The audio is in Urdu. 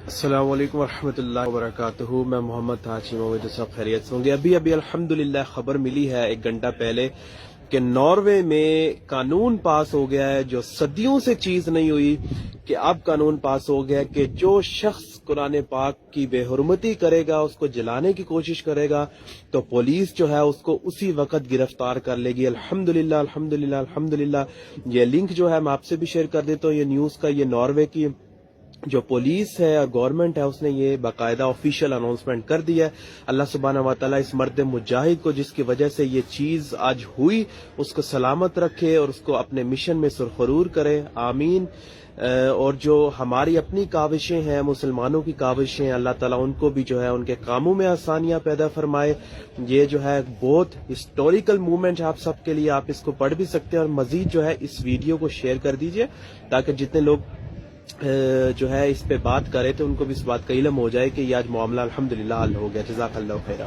السلام علیکم ورحمۃ اللہ وبرکاتہ۔ میں محمد حاشم، امید سب خیریت سے ہوں گے۔ ابھی الحمدللہ خبر ملی ہے 1 گھنٹہ پہلے کہ ناروے میں قانون پاس ہو گیا ہے، جو صدیوں سے چیز نہیں ہوئی، کہ اب قانون پاس ہو گیا کہ جو شخص قرآن پاک کی بے حرمتی کرے گا، اس کو جلانے کی کوشش کرے گا، تو پولیس جو ہے اس کو اسی وقت گرفتار کر لے گی۔ الحمدللہ الحمدللہ الحمدللہ۔ یہ لنک جو ہے میں آپ سے بھی شیئر کر دیتا ہوں، یہ نیوز کا، یہ ناروے کی جو پولیس ہے اور گورنمنٹ ہے، اس نے یہ باقاعدہ آفیشیل اناؤنسمنٹ کر دیا ہے۔ اللہ سبحانہ و تعالیٰ اس مرد مجاہد کو، جس کی وجہ سے یہ چیز آج ہوئی، اس کو سلامت رکھے اور اس کو اپنے مشن میں سرخرور کرے، آمین۔ اور جو ہماری اپنی کاوشیں ہیں، مسلمانوں کی کاوشیں ہیں، اللہ تعالیٰ ان کو بھی جو ہے ان کے کاموں میں آسانیاں پیدا فرمائے۔ یہ جو ہے بہت ہسٹوریکل موومنٹ ہے آپ سب کے لیے، آپ اس کو پڑھ بھی سکتے ہیں، اور مزید جو ہے اس ویڈیو کو شیئر کر دیجئے تاکہ جتنے لوگ جو ہے اس پہ بات کرے تو ان کو بھی اس بات کا علم ہو جائے کہ یہ آج معاملہ الحمدللہ حل ہو گیا۔ جزاک اللہ خیرہ۔